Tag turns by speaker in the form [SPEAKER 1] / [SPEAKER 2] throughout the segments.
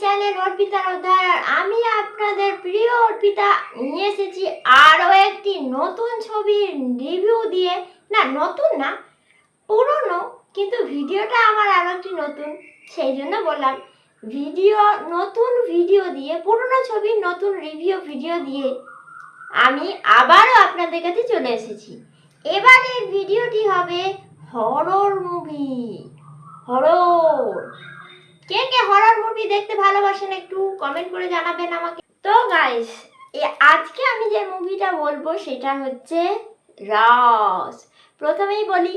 [SPEAKER 1] Channel অর্পিতার অধ্যায়। আমি আপনাদের প্রিয় অর্পিতা নিয়ে এসেছি আরও একটি নতুন ছবির রিভিউ দিয়ে। না, নতুন না, পুরনো, কিন্তু ভিডিওটা আমার আরও একটি নতুন, সেই জন্য বললাম নতুন ভিডিও দিয়ে, পুরনো ছবির নতুন রিভিউ ভিডিও দিয়ে আমি আবারও আপনাদের কাছে চলে এসেছি। এবারের ভিডিওটি হবে হরর মুভি। কে কে হরর মুভি দেখতে ভালোবাসেন একটু কমেন্ট করে জানাবেন আমাকে। তো গাইস, আজকে আমি যে মুভিটা বলবো সেটা হচ্ছে রাজ। প্রথমেই বলি,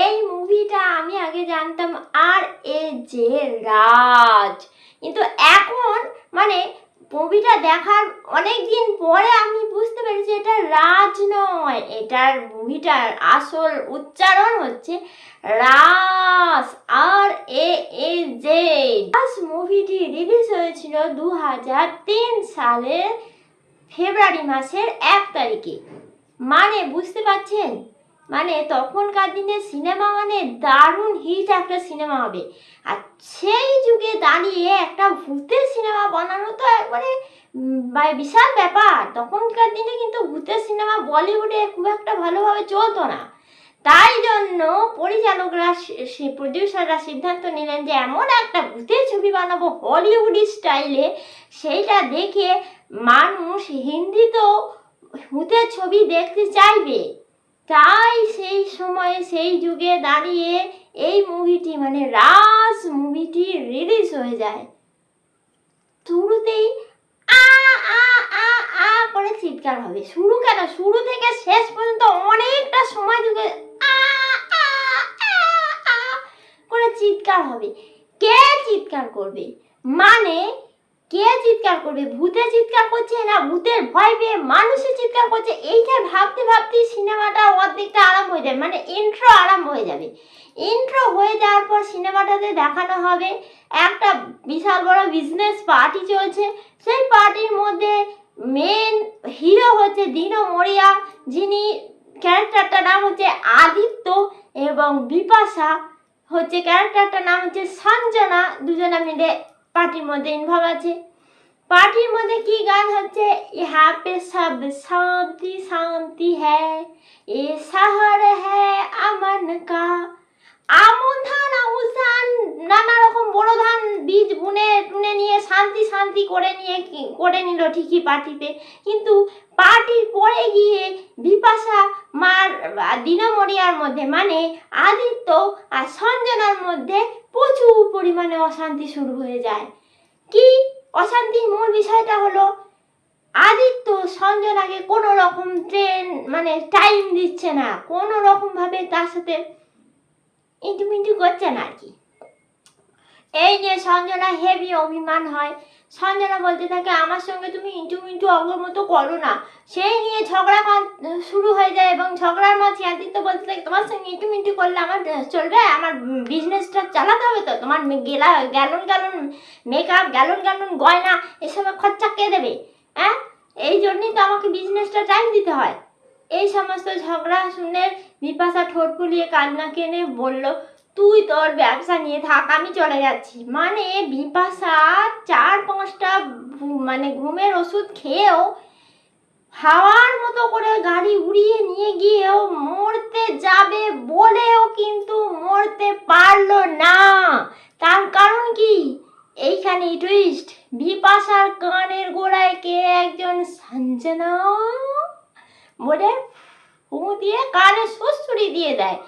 [SPEAKER 1] এই মুভিটা আমি আগে জানতাম আর এ যে রাজ, কিন্তু এখন মানে মুভিটা দেখার অনেক দিন পরে আমি বুঝতে পেরেছি এটা রাজ নয়, এটার মুভিটার আসল উচ্চারণ হচ্ছে রাজ, আর এ যে। রাজ মুভিটি রিলিজ হয়েছিল 2003 সালের ফেব্রুয়ারি মাসের 1 তারিখে। মানে বুঝতে পারছেন, মানে তখনকার দিনে সিনেমা মানে দারুণ হিট একটা সিনেমা হবে, আর সেই যুগে দাঁড়িয়ে একটা ভূতের সিনেমা বানানো তো একবারে বিশাল ব্যাপার। তখনকার দিনে কিন্তু ভূতের সিনেমা বলিউডে খুব একটা ভালোভাবে চলতো না, তাই জন্য পরিচালকরা, প্রডিউসাররা সিদ্ধান্ত নিলেন যে এমন একটা ভূতের ছবি বানাবো হলিউড স্টাইলে, সেইটা দেখে মানুষ হিন্দিতেও ভূতের ছবি দেখতে চাইবে। তাই সেই সময়ে, সেই যুগে দাঁড়িয়ে এই মুভিটি মানে রাজ মুভিটি রিলিজ হয়ে যায়। শুরুতেই আ আ আ আ করে চিৎকার হবে। শুরু থেকে শেষ পর্যন্ত অনেকটা সময় যুগে আ আ আ আ করে চিৎকার হবে। কে চিৎকার করবে? মানে কে চিৎকার করবে? ভূতে চিৎকার করছে না ভূতের ভয় পেয়ে মানুষে চিৎকার করছে? এইটা ভাবতে ভাবতেই সিনেমাটা অর্ধেকটা আরম্ভ হয়ে যাবে, মানে ইন্ট্রো আরম্ভ হয়ে যাবে। ইন্ট্রো হয়ে যাওয়ার পর সিনেমাটাতে দেখানো হবে একটা বিশাল বড় বিজনেস পার্টি চলছে। সেই পার্টির মধ্যে মেন হিরো হচ্ছে দিনো মরিয়া, যিনি ক্যারেক্টারটার নাম হচ্ছে আদিত্য, এবং বিপাশা হচ্ছে ক্যারেক্টারটার নাম হচ্ছে সঞ্জনা। দুজনে মিলে পার্টির মধ্যে ইনভলভ আছে। পার্টির মধ্যে কি গান হচ্ছে? ইহা পে সব শান্তি শান্তি হ্যায়, এ শহর হ্যায় আমন কা। আমন ধান, আউশ ধান, নানা রকম বড় ধান বীজ বুনে টুনে নিয়ে শান্তি শান্তি করে নিল ঠিকই পার্টিতে, কিন্তু পার্টির পরে গিয়ে বিপাশা মার দিনো মরিয়ার মধ্যে মানে আদিত্য আর সঞ্জনার মধ্যে প্রচুর পরিমাণে অশান্তি শুরু হয়ে যায়। কি অশান্তির মূল বিষয়টা হলো, আদিত্য সঞ্জনাকে কোনো রকম টাইম দিচ্ছে না, কোনো রকম ভাবে তার সাথে ইন্টু করছে না আর কি। এই নিয়ে সঞ্জনা হেভি অভিমান হয়। সঞ্জনা বলতে থাকে, আমার সঙ্গে তুমি ইন্টু অগর মতো করো না। সেই নিয়ে ঝগড়া শুরু হয়ে যায়, এবং ঝগড়ার মাঝে আদিত্য বলতে থাকে, তোমার সঙ্গে ইন্টু করলে আমার চলবে? আমার বিজনেসটা চালাতে হবে তো। তোমার গ্যালন মেকআপ, গ্যালন গয়না, এসব খরচা কে দেবে? হ্যাঁ, এই জন্যই তো আমাকে বিজনেসটা টাইম দিতে হয়। এই সমস্ত ঝগড়া শুনে বিপাশা ঠোঁট ফুলিয়ে কান্না কেনে বলল, তুই তোর ব্যবসা নিয়ে থাক, আমি চলে যাচ্ছি। মানে বিপাশা 4-5টা ঘুমের ওষুধ খেয়েও, হাওয়ার মতো করে গাড়ি উড়িয়ে নিয়ে গিয়েও মরতে যাবে বলেও কিন্তু মরতে পারলো না। তার কারণ কি? এইখানে টুইস্ট। বিপাশার কানের গোড়ায় কে একজন সঞ্জনা বলে ফু দিয়ে কানে সুড়সুড়ি দিয়ে দেয়,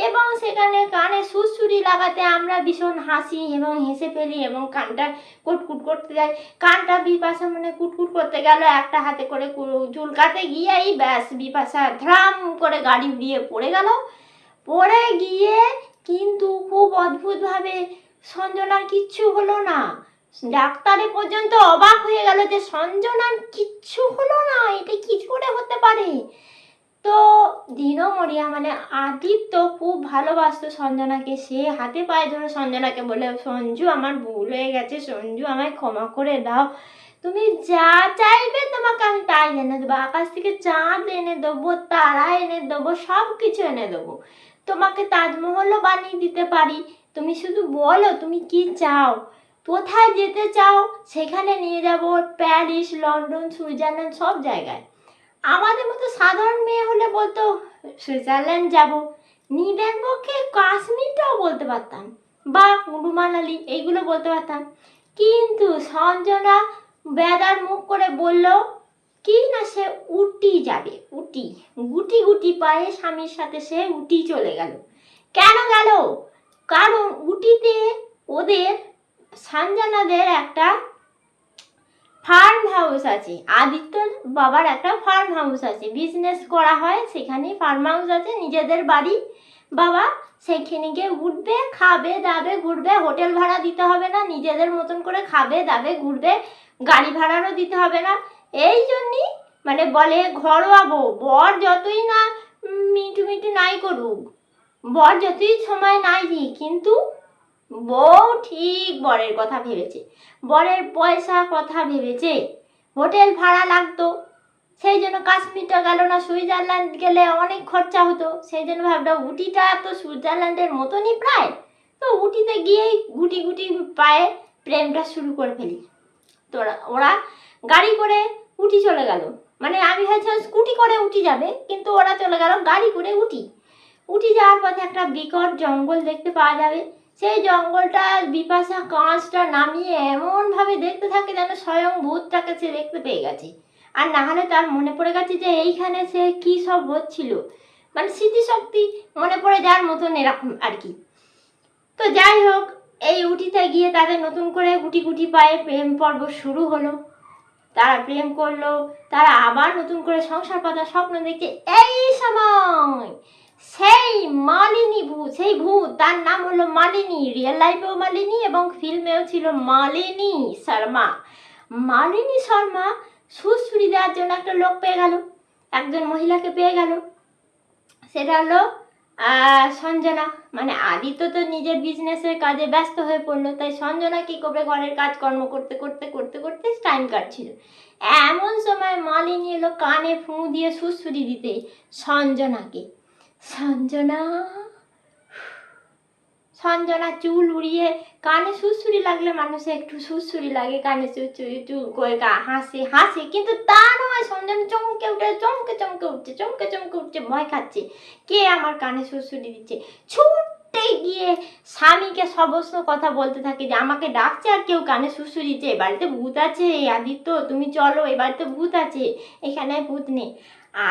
[SPEAKER 1] এবং সেখানে কানে সুড়সুড়ি লাগাতে আমরা ভীষণ হাসি এবং হেসে ফেলি, এবং কানটা কুটকুট করতে যায়। কানটা বিপাশা কুটকুট করতে গেল, একটা হাতে করে চুলকাতে গিয়েই ব্যাস বিপাশা ধ্রাম করে গাড়ি উড়িয়ে পড়ে গিয়ে কিন্তু খুব অদ্ভুতভাবে সঞ্জনার কিচ্ছু হলো না। ডাক্তারে পর্যন্ত অবাক হয়ে গেল যে সঞ্জনার কিচ্ছু হলো না, এটা কি করে হতে পারে। তো দিনো মরিয়া আদিত্য খুব ভালোবাসতো সঞ্জনাকে। সে হাতে পায়ে ধরে সঞ্জনাকে বলে, সঞ্জু আমার ভুল হয়ে গেছে, সঞ্জু আমায় ক্ষমা করে দাও, তুমি যা চাইবে তোমাকে আমি তাই এনে দেবো, আকাশ থেকে চাঁদ এনে দেবো, তারা এনে দেবো, সব কিছু এনে দেবো, তোমাকে তাজমহলও বানিয়ে দিতে পারি, তুমি শুধু বলো তুমি কি চাও। কোথায় যেতে চাও সেখানে নিয়ে যাব, প্যারিস, লন্ডন, সুইজারল্যান্ড, সব জায়গায়। আমাদের মতো সাধারণ মেয়ে হলে বলতো সুইজারল্যান্ড যাব, নিজের পক্ষে কাশ্মীরটাও বলতে পারতাম, বা কুলু মানালি এইগুলো বলতে পারতাম। কিন্তু সঞ্জনা বেদার মুখ করে বলল কি না সে উটি যাবে, উটি। গুটি গুটি পায়ে স্বামীর সাথে সে উটি চলে গেল। কেন গেল? কারণ উটিতে ওদের সঞ্জনাদের একটা ফার্ম হাউস আছে, আদিত্যর বাবার একটা ফার্ম হাউস আছে, বিজনেস করা হয় সেখানে। ফার্ম হাউস আছে, নিজেদের বাড়ি। বাবা সেখানে গিয়ে উঠবে, খাবে দাবে, ঘুরবে। হোটেল ভাড়া দিতে হবে না, নিজেদের মতন করে খাবে দাবে ঘুরবে, গাড়ি ভাড়ারও দিতে হবে না। এই জন্যই মানে বলে ঘরোয়া বউ। বর যতই না মিটু মিটু নাই করুক, বর যতই সময় নাই দিই, কিন্তু বউ ঠিক বরের কথা ভেবেছে, বরের পয়সা কথা ভেবেছে। হোটেল ভাড়া লাগতো, সেই জন্য কাশ্মীরটা গেল না, সুইজারল্যান্ড গেলে অনেক খরচা হতো, সেই জন্য ভাবলো উটিটা তো সুইজারল্যান্ডের মতনই প্রায়, তো উটিতে গিয়েই গুটি গুটি পায়ে প্রেমটা শুরু করে ফেলি। তো ওরা গাড়ি করে উটি চলে গেল। মানে আমি ভাবছিলাম স্কুটি করে উটি যাবে, কিন্তু ওরা চলে গেল গাড়ি করে উটি। উটি যাওয়ার পথে একটা বিকট জঙ্গল দেখতে পাওয়া যাবে। সেই জঙ্গলটা বিপাশা কাঁচটা নামিয়ে এমনভাবে দেখতে থাকে যেন স্বয়ং ভূতটাকে সে দেখতে পেয়ে গেছে। আর না হলে তার মনে পড়ে গেছে যে এইখানে সে কী সব হচ্ছিল, মানে স্মৃতিশক্তি মনে পড়ে যাওয়ার মতন এরকম আর কি। তো যাই হোক, এই উটিতে গিয়ে তাদের নতুন করে গুটি গুটি পায়ে প্রেম পর্ব শুরু হলো। তারা প্রেম করলো, তারা আবার নতুন করে সংসার পাতার স্বপ্ন দেখছে। এই সময় সেই মালিনী ভূত, সেই ভূত তার নাম হলো মালিনী, রিয়েল লাইফেও মালিনী এবং ফিল্মেও ছিল মালিনী শর্মা। মালিনী শর্মা সুশ্রী দেওয়ার জন্য একটা লোক পেয়ে গেল, একজন মহিলাকে পেয়ে গেল। সেটা হলো সঞ্জনা। মানে আদিত্য তো নিজের বিজনেসের কাজে ব্যস্ত হয়ে পড়লো, তাই সঞ্জনা কি করবে, ঘরের কাজকর্ম করতে করতে করতে করতে টাইম কাটছিল। এমন সময় মালিনী এলো কানে ফু দিয়ে সুশ্রী দিতে সঞ্জনাকে। সঞ্জনা, সঞ্জনা চুল উড়িয়ে, কানে সুরসুরি লাগলে মানুষের একটু সুরসুরি লাগে, কানে চু করে হাসে হাসে, কিন্তু তা নয়, সঞ্জনা চমকে উঠে, চমকে চমকে উঠছে, চমকে চমকে উঠছে, ভয় খাচ্ছে, কে আমার কানে সুরসুরি দিচ্ছে। ছুটে গিয়ে স্বামীকে সমস্ত কথা বলতে থাকে যে আমাকে ডাকছে আর কেউ কানে সুরসুরি দিচ্ছে, এ বাড়িতে ভূত আছে আদিত্য, তুমি চলো, এ বাড়িতে ভূত আছে, এখানে ভূত নেই।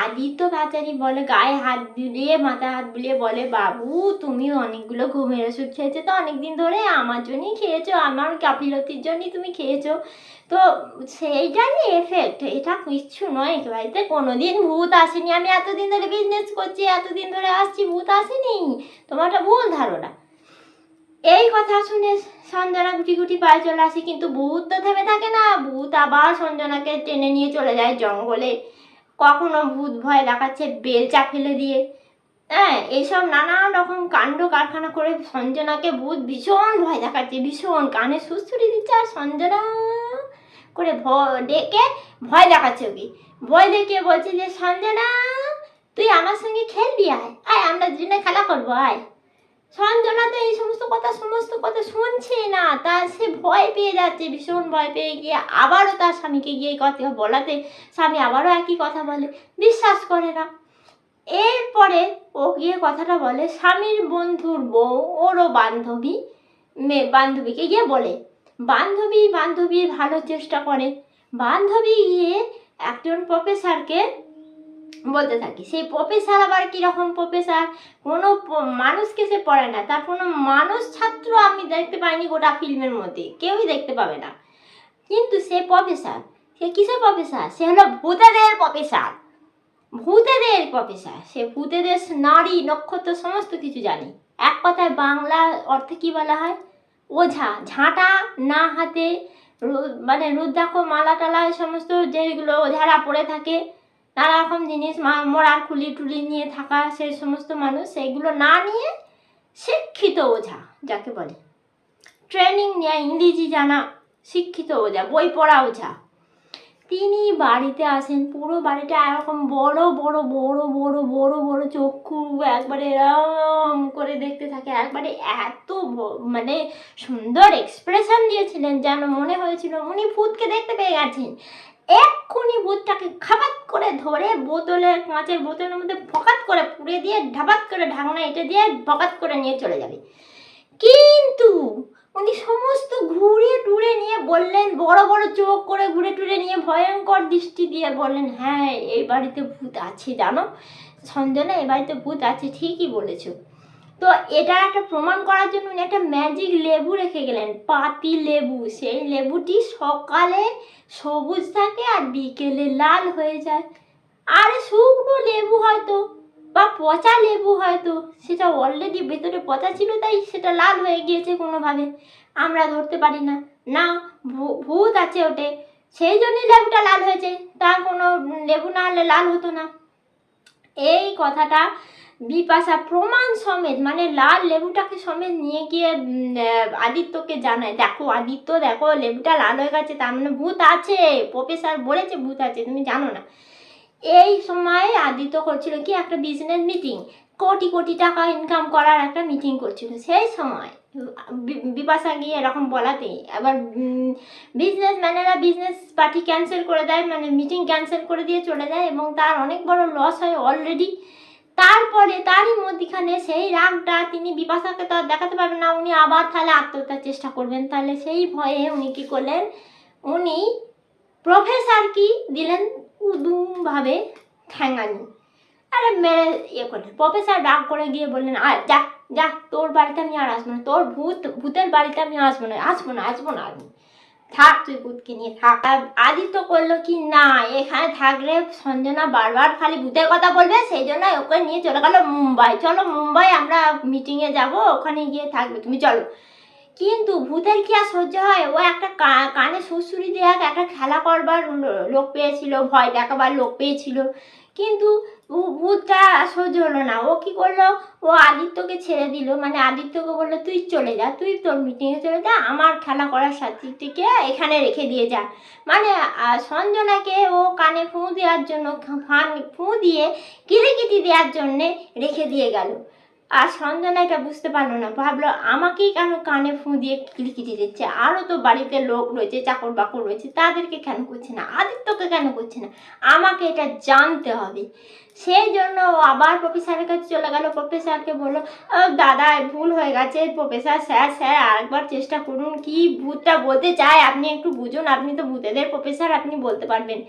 [SPEAKER 1] আদিত্য বেচারি বলে, গায়ে হাত বুলিয়ে, মাথায় হাত বুলিয়ে বলে, বাবু তুমি অনেকগুলো ঘুমের ওষুধ খেয়েছো তো অনেকদিন ধরে, আমার জন্যই খেয়েছো, আমার গাফিলতির জন্যই তুমি খেয়েছো, তো সেইটারই এফেক্ট, এটা কিচ্ছু নয়, বাড়িতে কোনোদিন ভূত আসেনি, আমি এতদিন ধরে বিজনেস করছি, এতদিন ধরে আসছি, ভূত আসেনি, তোমার একটা ভুল ধারণা। এই কথা শুনে সঞ্জনা গুটি গুটি পায়ে চলে আসে, কিন্তু ভূত তো থেমে থাকে না, ভূত আবার সঞ্জনাকে টেনে নিয়ে চলে যায় জঙ্গলে। কখনো ভূত ভয় দেখাচ্ছে বেলচা ফেলে দিয়ে, হ্যাঁ, এইসব নানা রকম কাণ্ড কারখানা করে সঞ্জনাকে ভূত ভীষণ ভয় দেখাচ্ছে, ভীষণ কানে সুরসুরি দিচ্ছে, আর সঞ্জনা করে ডেকে ভয় দেখাচ্ছে ওকে। ভয় দেখিয়ে বলছে যে সঞ্জনা তুই আমার সঙ্গে খেলবি, আয় আয়, আমরা দুজনে খেলা করবো, আয়। সঞ্জনা তো এই সমস্ত কথা শুনছে না, তার সে ভয় পেয়ে যাচ্ছে, ভীষণ ভয় পেয়ে গিয়ে আবারও তার স্বামীকে গিয়ে কথা বলাতে স্বামী আবারও একই কথা বলে, বিশ্বাস করে না। এরপরে ও গিয়ে কথাটা বলে স্বামীর বন্ধুর বউ, ওরও বান্ধবী, বান্ধবীকে গিয়ে বলে, বান্ধবী ভালো চেষ্টা করে, বান্ধবী গিয়ে একজন প্রফেসরকে বলতে থাকি। সেই প্রফেসর আবার কীরকম প্রফেসর, কোনো মানুষকে সে পড়ায় না, তার কোনো মানুষ ছাত্র আমি দেখতে পাইনি গোটা ফিল্মের মধ্যে, কেউই দেখতে পাবে না। কিন্তু সে প্রফেসর, সে কিসের প্রফেসর, সে হলো ভূতেদের প্রফেসর, ভূতেদের প্রফেসর। সে ভূতেদের নারী নক্ষত্র সমস্ত কিছু জানে। এক কথায় বাংলা অর্থে কি বলা হয়, ওঝা। ঝাঁটা না হাতে, মানে রুদ্রাক্ষ মালা টালা সমস্ত যেগুলো ওঝারা পড়ে থাকে, নানা রকম জিনিস, মরার খুলি টুলি নিয়ে থাকা, সেই সমস্ত মানুষ সেগুলো না নিয়ে শিক্ষিত ওঝা যাকে বলে, ট্রেনিং নেওয়া, ইংরেজি জানা শিক্ষিত ওঝা, বই পড়া ওঝা। তিনি বাড়িতে আসেন, পুরো বাড়িটা এরকম বড় বড় বড় বড় বড় বড় চক্ষু একবারে এরম করে দেখতে থাকে। একবারে এত মানে সুন্দর এক্সপ্রেশন দিয়েছিলেন যেন মনে হয়েছিল উনি ভূতকে দেখতে পেয়ে গেছেন। এক্ষুনি ভূতটাকে খাপাত করে ধরে কাঁচের বোতলের মধ্যে ফকাত করে পুড়ে দিয়ে ঢাপাত করে ঢাকনা এঁটে দিয়ে ফকাত করে নিয়ে চলে যাবে। কিন্তু উনি সমস্ত ঘুরে টুরে নিয়ে বললেন, বড় বড় চোখ করে ঘুরে টুরে নিয়ে ভয়ঙ্কর দৃষ্টি দিয়ে বললেন, হ্যাঁ এই বাড়িতে ভূত আছে জানো সঞ্জনা, এই বাড়িতে ভূত আছে, ঠিকই বলেছো। তো এটা একটা প্রমাণ করার জন্য উনি একটা ম্যাজিক লেবু রেখে গেলেন, পাতি লেবু। সেই লেবুটি সকালে সবুজ থাকে আর বিকেলে লাল হয়ে যায়। আর শুকনো লেবু হয়তো বা পচা লেবু হয়তো সেটা অলরেডি ভেতরে পচা ছিল, তাই সেটা লাল হয়ে গিয়েছে কোনোভাবে, আমরা ধরতে পারি না। না ভূত আছে ওটে, সেই জন্যই লেবুটা লাল হয়েছে, তার কোনো লেবু না হলে লাল হতো না। এই কথাটা বিপাশা প্রমাণ সমেত মানে লাল লেবুটাকে সমেত নিয়ে গিয়ে আদিত্যকে জানায়, দেখো আদিত্য দেখো লেবুটা লাল হয়ে গেছে, তার মানে ভূত আছে, প্রফেসর বলেছে ভূত আছে, তুমি জানো না। এই সময় আদিত্য করছিল কি একটা বিজনেস মিটিং, কোটি কোটি টাকা ইনকাম করার একটা মিটিং করছিল। সেই সময় বিপাশা গিয়ে এরকম বলাতে আবার বিজনেসম্যানেরা বিজনেস পার্টি ক্যান্সেল করে দেয়, মানে মিটিং ক্যান্সেল করে দিয়ে চলে যায় এবং তার অনেক বড় লস হয় অলরেডি। তারপরে তারই মধ্যখানে সেই রাগটা তিনি বিপাশাকে তো আর দেখাতে পারবেন না, উনি আবার তাহলে আত্মহত্যার চেষ্টা করবেন, তাহলে সেই ভয়ে উনি কী করলেন, উনি প্রফেসর কি দিলেন উদুমভাবে ঠ্যাঙানি, আরে মেরে ইয়ে করলেন। প্রফেসর রাগ করে গিয়ে বললেন, আর যা যা, তোর বাড়িতে আমি আর আসবো না, তোর ভূতের বাড়িতে আমি আসবো না আমি, থাক তুই ভূতকে নিয়ে থাক। আদিত্য করলো কি না, এখানে থাকলে সঞ্জনা বারবার খালি ভূতের কথা বলবে, সেই জন্য ওকে নিয়ে চলে গেল মুম্বাই। চলো মুম্বাই আমরা মিটিংয়ে যাব, ওখানে গিয়ে থাকবে তুমি চলো। কিন্তু ভূতের কি আর সহ্য হয়, ও একটা কানে সুরসুরি দিয়ে একটা খেলা করবার লোক পেয়েছিল, ভয় দেখাবার লোক পেয়েছিল, কিন্তু ভূতটা সহ্য হলো না। ও কি করলো, ও আদিত্যকে ছেড়ে দিল, মানে আদিত্যকে বললো তুই চলে যা, তুই তোর মিটিংয়ে চলে যা, আমার খেলা করার সাথীটিকে এখানে রেখে দিয়ে যা। মানে সঞ্জনাকে ও কানে ফুঁ দেওয়ার জন্য ফুঁ দিয়ে কিলিকিটি দেওয়ার জন্যে রেখে দিয়ে গেল। আর সঞ্জনা এটা বুঝতে পারলো না, ভাবলো আমাকেই কেন কানে ফুঁ দিয়ে কিলিকিটি দিচ্ছে, আরও তো বাড়িতে লোক রয়েছে, চাকর বাকর রয়েছে, তাদেরকে কেন করছে না, আদিত্যকে কেন করছে না, আমাকে এটা জানতে হবে। সেই জন্য ও আবার প্রফেসরের কাছে চলে গেল, প্রফেসরকে বললো দাদা ভুল হয়ে গেছে, প্রফেসর স্যার আরেকবার চেষ্টা করুন, কি ভূতটা বলতে চায় আপনি একটু বুঝুন, আপনি তো ভূতেদের প্রফেসর, আপনি বলতে পারবেন।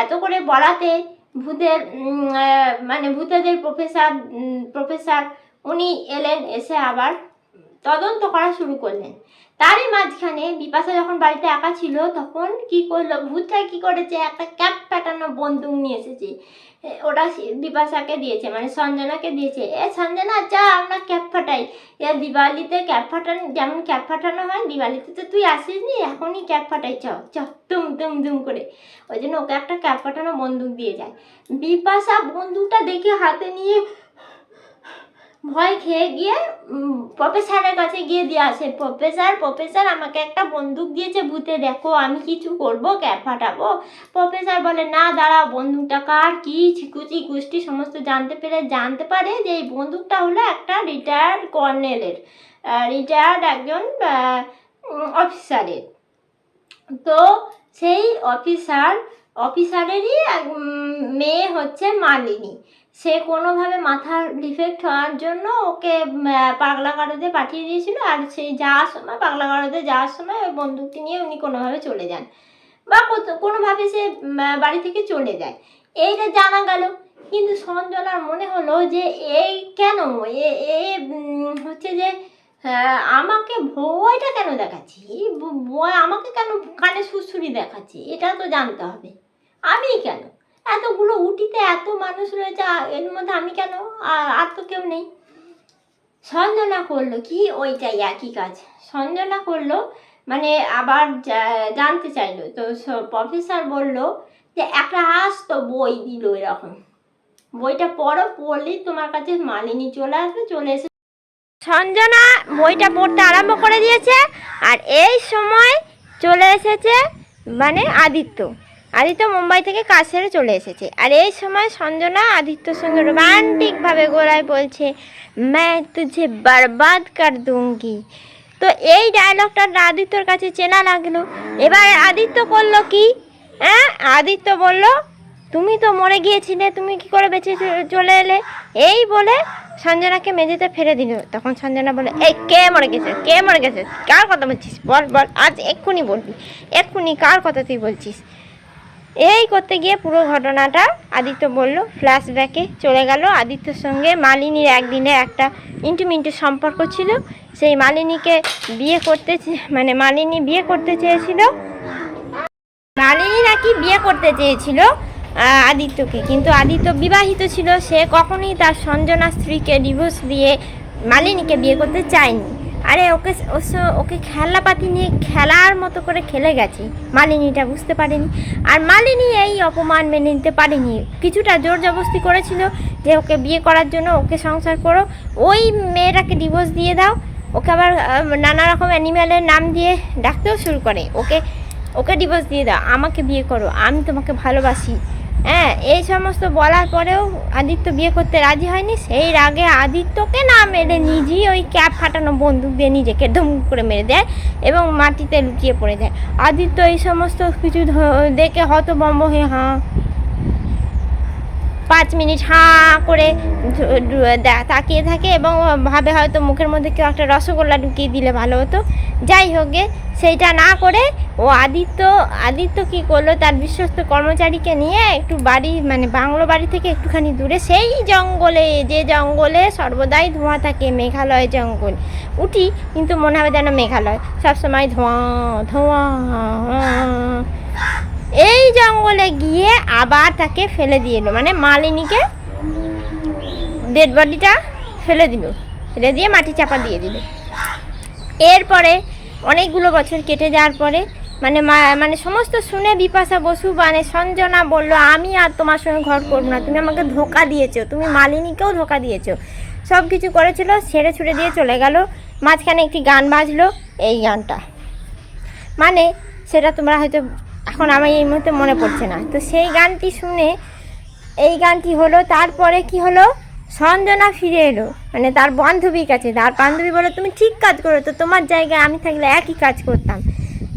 [SPEAKER 1] এত করে বলাতে ভূতেদের প্রফেসর উনি এলেন, এসে আবার তদন্ত করা শুরু করলেন। তারই মাঝখানে বিপাশা যখন বাড়িতে একা ছিল তখন কি করলো, ভূতটা কি করেছে, একটা ক্যাপ ফাটানো বন্দুক নিয়ে এসেছে, ওটা বিপাশাকে দিয়েছে, মানে সঞ্জনাকে দিয়েছে, সঞ্জনা যা আমরা ক্যাপ ফাটাই, দিওয়ালিতে ক্যাপ ফাটানো, যেমন ক্যাপ ফাটানো হয় দিওয়ালিতে, তো তুই আসিসনি, এখনই ক্যাপ ফাটাই, চ তুম তুম তুম করে, ওই জন্য ওকে একটা ক্যাপ ফাটানো বন্দুক দিয়ে যায়। বিপাশা বন্দুকটা দেখে হাতে নিয়ে ভয় খেয়ে গিয়ে প্রফেসরের কাছে গিয়ে দিয়ে আসে, প্রফেসর আমাকে একটা বন্দুক দিয়েছে ভূতে, দেখো আমি কিছু করবো, ক্যাপ ফাটাবো। প্রফেসর বলে না দাঁড়া, বন্দুকটা কার, কি ছিকুচি গোষ্ঠী সমস্ত জানতে পারে যে এই বন্দুকটা হলো একটা রিটায়ার্ড কর্নেলের, রিটায়ার্ড একজন অফিসারের। তো সেই অফিসারেরই মেয়ে হচ্ছে মালিনী, সে কোনোভাবে মাথার ডিফেক্ট হওয়ার জন্য ওকে পাগলা গারদে পাঠিয়ে দিয়েছিল, আর সেই পাগলা গারদে যাওয়ার সময় ওই বন্দুকটি নিয়ে উনি কোনোভাবে চলে যান, বা কোনোভাবে সে বাড়ি থেকে চলে যায়, এইটা জানা গেল। কিন্তু সঞ্জনার মনে হলো যে এই কেন হচ্ছে যে আমাকে ভয়টা কেন দেখাচ্ছি, আমাকে কেন কানে সুরসুরি দেখাচ্ছি, এটা তো জানতে হবে, আমি কেন, এতগুলো উটিতে এত মানুষ রয়েছে, এর মধ্যে আমি কেন, আর তো কেউ নেই। সঞ্জনা করলো কি ওইটাই একই কাজ সঞ্জনা করলো, মানে আবার জানতে চাইলো। তো প্রফেসর বললো যে একটা আস্ত বই দিল, এরকম বইটা পড়লেই তোমার কাছে মালিনী চলে এসে সঞ্জনা বইটা পড়তে আরম্ভ করে দিয়েছে, আর এই সময় চলে এসেছে মানে আদিত্য আদিত্য মুম্বাই থেকে কাজ সেরে চলে এসেছে। আর এই সময় সঞ্জনা আদিত্যর সঙ্গে রোমান্টিকভাবে গলায় বলছে, मैं तुझे बर्बाद कर दूंगी। তো এই ডায়লগটা আদিত্যর কাছে চেনা লাগলো। এবার আদিত্য করলো কি, হ্যাঁ, আদিত্য বলল, তুমি তো মরে গিয়েছিলে, তুমি কি করে বেঁচে চলে এলে? এই বলে সঞ্জনাকে মেঝেতে ফেলে দিল। তখন সঞ্জনা বলে, এই কে মরে গেছে, কে মরে গেছে, কার কথা বলছিস, বল বল, আজ এক্ষুনি বলবি, এক্ষুনি কার কথা তুই বলছিস। এই করতে গিয়ে পুরো ঘটনাটা আদিত্য বলল। ফ্ল্যাশব্যাকে চলে গেল। আদিত্যর সঙ্গে মালিনীর একদিনে একটা ইন্টু সম্পর্ক ছিল। সেই মালিনীকে বিয়ে করতে, মানে মালিনী বিয়ে করতে চেয়েছিল, মালিনী নাকি বিয়ে করতে চেয়েছিল আদিত্যকে, কিন্তু আদিত্য বিবাহিত ছিল। সে কখনোই তার সঞ্জনা স্ত্রীকে ডিভোর্স দিয়ে মালিনীকে বিয়ে করতে চায়নি। আরে ওকে খেলাপাতি নিয়ে খেলার মতো করে খেলে গেছে, মালিনীটা বুঝতে পারেনি। আর মালিনী এই অপমান মেনে নিতে পারেনি, কিছুটা জোর জবরদস্তি করেছিল যে ওকে বিয়ে করার জন্য, ওকে সংসার করো, ওই মেয়েটাকে ডিভোর্স দিয়ে দাও। ওকে আবার নানা রকম অ্যানিম্যালের নাম দিয়ে ডাকতেও শুরু করে, ওকে ডিভোর্স দিয়ে দাও, আমাকে বিয়ে করো, আমি তোমাকে ভালোবাসি। হ্যাঁ, এই সমস্ত বলার পরেও আদিত্য বিয়ে করতে রাজি হয়নি। সেই রাগে আদিত্যকে না মেরে নিজেই ওই ক্যাপ ফাটানো বন্দুক দিয়ে নিজেকে ধুম করে মেরে দেয় এবং মাটিতে লুকিয়ে পড়ে যায়। আদিত্য এই সমস্ত কিছু দেখে হতভম্ব হয়ে 5 মিনিট হাঁ করে তাকিয়ে থাকে এবং ভাবে হয়তো মুখের মধ্যে কেউ একটা রসগোল্লা ঢুকিয়ে দিলে ভালো হতো। যাই হোক গে, সেইটা না করে ও আদিত্য কী করলো, তার বিশ্বস্ত কর্মচারীকে নিয়ে একটু বাড়ি, মানে বাংলো বাড়ি থেকে একটুখানি দূরে সেই জঙ্গলে, যে জঙ্গলে সর্বদাই ধোঁয়া থাকে, মেঘালয় জঙ্গল, উঠি কিন্তু মনে হবে যেন মেঘালয়, সবসময় ধোঁয়া ধোঁয়া। এই জঙ্গলে গিয়ে আবার তাকে ফেলে দিয়ে এলো, মানে মালিনীকে ডেড বডিটা ফেলে দিয়ে মাটি চাপা দিয়ে দিল। এরপরে অনেকগুলো বছর কেটে যাওয়ার পরে মানে সমস্ত শুনে বিপাশা বসু মানে সঞ্জনা বলল, আমি আর তোমার সঙ্গে ঘর করবো না, তুমি আমাকে ধোঁকা দিয়েছো, তুমি মালিনীকেও ধোঁকা দিয়েছো, সব কিছু করেছিল, ছেড়ে ছুড়ে দিয়ে চলে গেল। মাঝখানে একটি গান বাজলো, এই গানটা, মানে সেটা তোমরা হয়তো এখন আমার এই মুহূর্তে মনে পড়ছে না। তো সেই গানটি শুনে এই গানটি হলো। তারপরে কি হলো, সঞ্জনা ফিরে এলো মানে তার বান্ধবীর কাছে। তার বান্ধবী বলে, তুমি ঠিক কাজ করো, তো তোমার জায়গায় আমি থাকলে একই কাজ করতাম।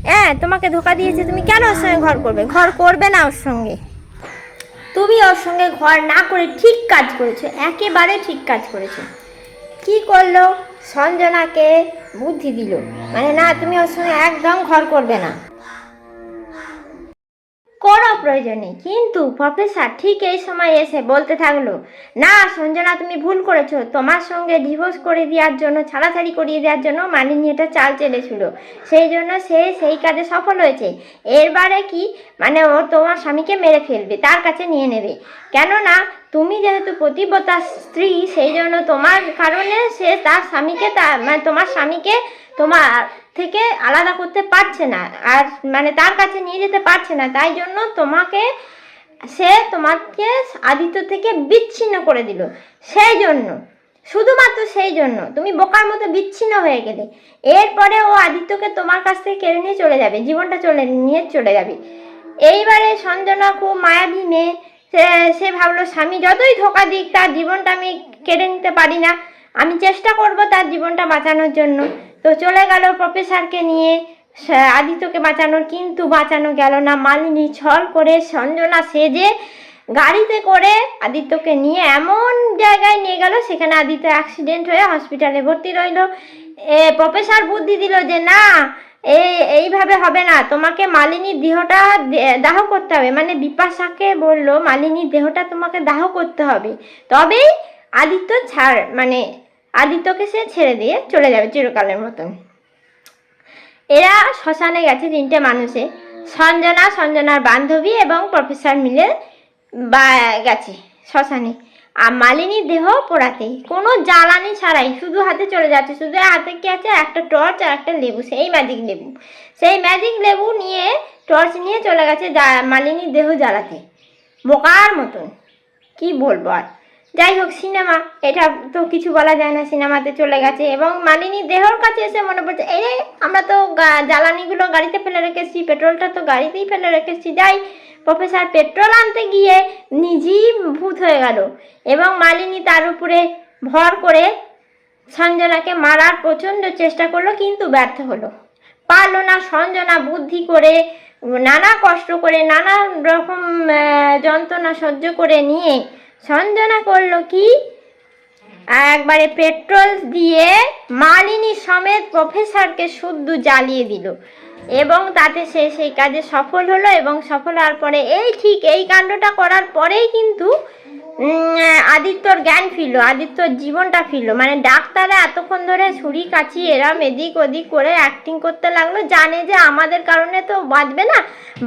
[SPEAKER 1] হ্যাঁ, তোমাকে ধোঁকা দিয়েছে, তুমি কেন ওর সঙ্গে ঘর করবে না ওর সঙ্গে, তুমি ওর সঙ্গে ঘর না করে ঠিক কাজ করেছো, একেবারে ঠিক কাজ করেছো। কি করলো, সঞ্জনাকে বুদ্ধি দিল, মানে না, তুমি ওর সঙ্গে একদম ঘর করবে না, কোনো প্রয়োজন নেই। কিন্তু প্রফেসর ঠিক এই সময় এসে বলতে থাকলো, না সঞ্জনা, তুমি ভুল করেছো, তোমার সঙ্গে ডিভোর্স করে দেওয়ার জন্য, ছাড়াছাড়ি করিয়ে দেওয়ার জন্য মালিনী এটা চাল চেলেছিল, সেই জন্য সে সেই কাজে সফল হয়েছে। এরবারে কি, মানে ও তোমার স্বামীকে মেরে ফেলবে, তার কাছে নিয়ে নেবে, কেননা তুমি যেহেতু পতিব্রতা স্ত্রী, সেই জন্য তোমার কারণে সে তার স্বামীকে, মানে তোমার স্বামীকে তোমার থেকে আলাদা করতে পারছে না, আর মানে তার কাছে নিয়ে যেতে পারছে না, তাই জন্য তোমাকে আদিত্য থেকে বিচ্ছিন্ন করে দিল। সেই জন্য, শুধুমাত্র সেই জন্য তুমি বোকার মতো বিচ্ছিন্ন হয়ে গেলে। এরপরে ও আদিত্যকে তোমার কাছ থেকে কেড়ে নিয়ে চলে যাবে, জীবনটা নিয়ে চলে যাবে। এইবারে সঞ্জনা খুব মায়াবী মেয়ে, সে ভাবলো, স্বামী যতই ধোঁকা দিক, তার জীবনটা আমি কেড়ে নিতে পারি না, আমি চেষ্টা করব তার জীবনটা বাঁচানোর জন্য। তো চলে গেল প্রফেসরকে নিয়ে আদিত্যকে বাঁচানোর, কিন্তু বাঁচানো গেল না। মালিনী ছল করে সঞ্জনা সেজে গাড়িতে করে আদিত্যকে নিয়ে এমন জায়গায় নিয়ে গেল, সেখানে আদিত্য অ্যাক্সিডেন্ট হয়ে হসপিটালে ভর্তি রইল। প্রফেসর বুদ্ধি দিল যে না, এইভাবে হবে না, তোমাকে মালিনীর দেহটা দাহ করতে হবে, মানে বিপাশাকে বলল মালিনীর দেহটা তোমাকে দাহ করতে হবে, তবেই আদিত্য মানে আদিত্যকে সে ছেড়ে দিয়ে চলে যাবে চিরকালের মতন। এরা শ্মশানে গেছে 3টে মানুষে, সঞ্জনার বান্ধবী এবং প্রফেসর মিলে গেছে শ্মশানে। আর মালিনীর দেহ পোড়াতে কোনো জ্বালানি ছাড়াই শুধু হাতে চলে যাচ্ছে। শুধু হাতে কি আছে, একটা টর্চ আর একটা লেবু, সেই ম্যাজিক লেবু নিয়ে, টর্চ নিয়ে চলে গেছে মালিনীর দেহ জ্বালাতে, বোকার মতন। কি বলবো আর, যাই হোক, সিনেমা এটা তো কিছু বলা যায় না, সিনেমাতে চলে গেছে। এবং মালিনীর দেহর কাছে এসে মনে পড়ছে, এই আমরা তো জ্বালানিগুলো গাড়িতে ফেলে রেখেছি, পেট্রোলটা তো গাড়িতেই ফেলে রেখেছি। যাই, প্রফেসর পেট্রোল আনতে গিয়ে নিজেই ভূত হয়ে গেল এবং মালিনী তার উপরে ভর করে সঞ্জনাকে মারার প্রচণ্ড চেষ্টা করলো, কিন্তু ব্যর্থ হলো, পারলো না। সঞ্জনা বুদ্ধি করে, নানা কষ্ট করে, নানা রকম যন্ত্রণা সহ্য করে নিয়ে সঞ্জনা করলো কি, একবারে পেট্রোল দিয়ে মালিনী সমেত প্রফেসরকে শুদ্ধ জ্বালিয়ে দিল এবং তাতে সে সেই কাজে সফল হলো। এবং সফল হওয়ার পরে এই কাণ্ডটা করার পরেই কিন্তু আদিত্যর জ্ঞান ফিরল, আদিত্যর জীবনটা ফিরল। মানে ডাক্তাররা এতক্ষণ ধরে ছুরি কাচি এরম এদিক ওদিক করে অ্যাক্টিং করতে লাগলো, জানে যে আমাদের কারণে তো বাঁচবে না,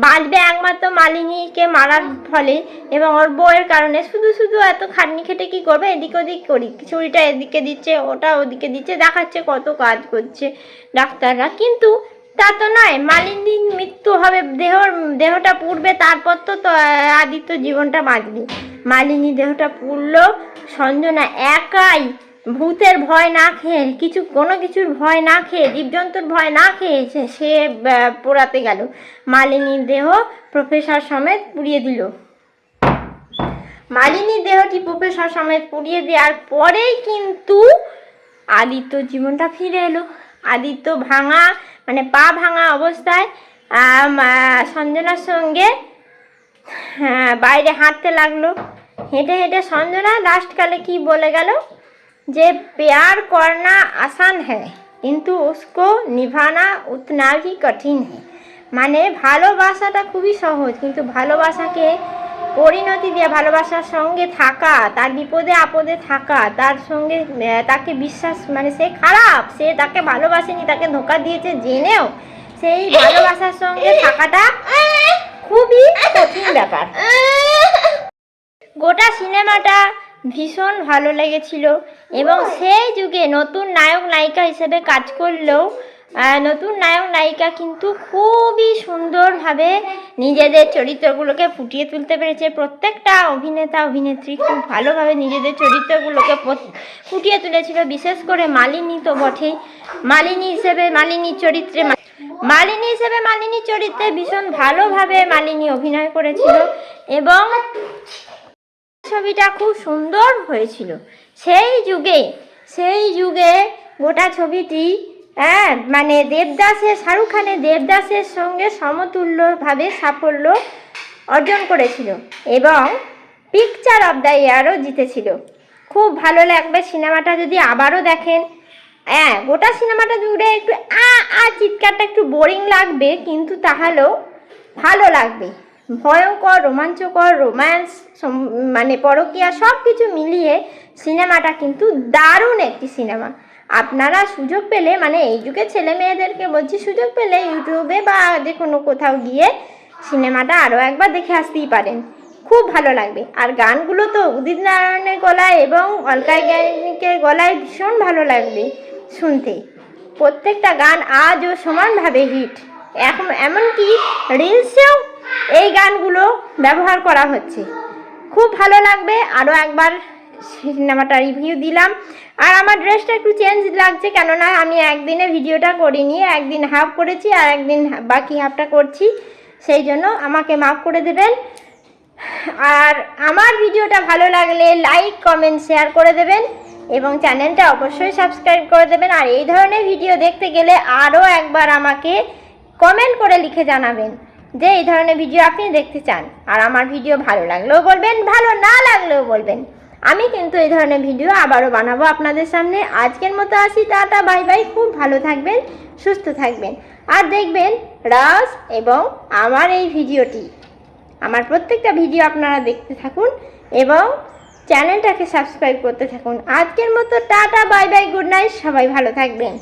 [SPEAKER 1] বাঁচবে একমাত্র মালিনীকে মারার ফলে এবং ওর বউয়ের কারণে। শুধু শুধু এত খাটনি খেটে কি করবে, এদিক ওদিক করি, ছুরিটা এদিকে দিচ্ছে, ওটা ওদিকে দিচ্ছে, দেখাচ্ছে কত কাজ করছে ডাক্তাররা। কিন্তু তা তো নয়, মালিনীর মৃত্যু হবে, দেহটা পুড়বে, তারপর তো আদিত্য জীবনটা বাঁচবে। মালিনী দেহটা পুড়লো, সঞ্জনা একাই ভূতের ভয় না খেয়ে, কোনো কিছুর ভয় না খেয়ে, জীবজন্তুর ভয় না খেয়েছে, সে পোড়াতে গেল। মালিনীর দেহ প্রফেসর সমেত পুড়িয়ে দিল। মালিনীর দেহটি প্রফেসর সমেত পুড়িয়ে দেওয়ার পরেই কিন্তু আদিত্য জীবনটা ফিরে এলো। আদিত্য ভাঙা, মানে পা ভাঙা অবস্থায় সঞ্জনার সঙ্গে বাইরে হাঁটতে লাগলো। হেঁটে হেঁটে সঞ্জনা লাস্টকালে কি বলে গেল যে प्यार करना आसान है কিন্তু उसको निभाना उतना ही कठिन है। মানে ভালোবাসাটা খুবই সহজ, কিন্তু ভালোবাসাকে পরিণতি দিয়ে, ভালোবাসার সঙ্গে থাকা, তার বিপদে আপদে থাকা, তার সঙ্গে তাকে বিশ্বাস, মানে সে খারাপ, সে তাকে ভালোবাসেনি, তাকে ধোঁকা দিয়েছে জেনেও সেই ভালোবাসার সঙ্গে থাকাটা খুবই কঠিন ব্যাপার। গোটা সিনেমাটা ভীষণ ভালো লেগেছিল এবং সেই যুগে নতুন নায়ক নায়িকা হিসেবে কাজ করলেও নতুন নায়ক নায়িকা কিন্তু খুবই সুন্দরভাবে নিজেদের চরিত্রগুলোকে ফুটিয়ে তুলতে পেরেছে। প্রত্যেকটা অভিনেতা অভিনেত্রী খুব ভালোভাবে নিজেদের চরিত্রগুলোকে ফুটিয়ে তুলেছিল, বিশেষ করে মালিনী তো বটেই। মালিনী হিসেবে মালিনীর চরিত্রে ভীষণ ভালোভাবে মালিনী অভিনয় করেছিল এবং ছবিটা খুব সুন্দর হয়েছিল। সেই যুগে গোটা ছবিটি মানে শাহরুখ খানের দেবদাসের সঙ্গে সমতুল্যভাবে সাফল্য অর্জন করেছিল এবং পিকচার অফ দ্য ইয়ারও জিতেছিল। খুব ভালো লাগবে সিনেমাটা যদি আবারও দেখেন। গোটা সিনেমাটা জুড়ে একটু চিৎকারটা একটু বোরিং লাগবে, কিন্তু তাহলেও ভালো লাগবে। ভয়ঙ্কর, রোমাঞ্চকর, রোম্যান্স, মানে পরকীয়া সব কিছু মিলিয়ে সিনেমাটা কিন্তু দারুণ একটি সিনেমা। আপনারা সুযোগ পেলে, মানে এই যুগের ছেলে মেয়েদেরকে বলছি, সুযোগ পেলে ইউটিউবে বা যে কোনো কোথাও গিয়ে সিনেমাটা আরও একবার দেখে আসতেই পারেন, খুব ভালো লাগবে। আর গানগুলো তো উদিত নারায়ণের গলায় এবং অলকা ইয়াগনিকের গলায় ভীষণ ভালো লাগবে শুনতে। প্রত্যেকটা গান আজও সমানভাবে হিট, এমনকি রিলসেও এই গানগুলো ব্যবহার করা হচ্ছে। খুব ভালো লাগবে। আরও একবার সিনেমাটা রিভিউ দিলাম। আর আমার ড্রেসটা একটু চেঞ্জ লাগছে, কেননা আমি একদিনে ভিডিওটা করিনি, একদিন হাফ করেছি আর একদিন বাকি হাফটা করছি, সেই জন্য আমাকে মাফ করে দেবেন। আর আমার ভিডিওটা ভালো লাগলে লাইক, কমেন্ট, শেয়ার করে দেবেন এবং চ্যানেলটা অবশ্যই সাবস্ক্রাইব করে দেবেন। আর এই ধরনের ভিডিও দেখতে গেলে আরও একবার আমাকে কমেন্ট করে লিখে জানাবেন যে এই ধরনের ভিডিও আপনি দেখতে চান। আর আমার ভিডিও ভালো লাগলেও বলবেন, ভালো না লাগলেও বলবেন। আমি কিন্তু এই ধরনের ভিডিও আবারও বানাবো আপনাদের সামনে। আজকের মতো আসি, টাটা, বাই বাই। খুব ভালো থাকবেন, সুস্থ থাকবেন। আর দেখবেন রাজ এবং আমার এই ভিডিওটি, আমার প্রত্যেকটা ভিডিও আপনারা দেখতে থাকুন এবং চ্যানেলটাকে সাবস্ক্রাইব করতে থাকুন। আজকের মতো tata, bye bye, good night, সবাই ভালো থাকবেন।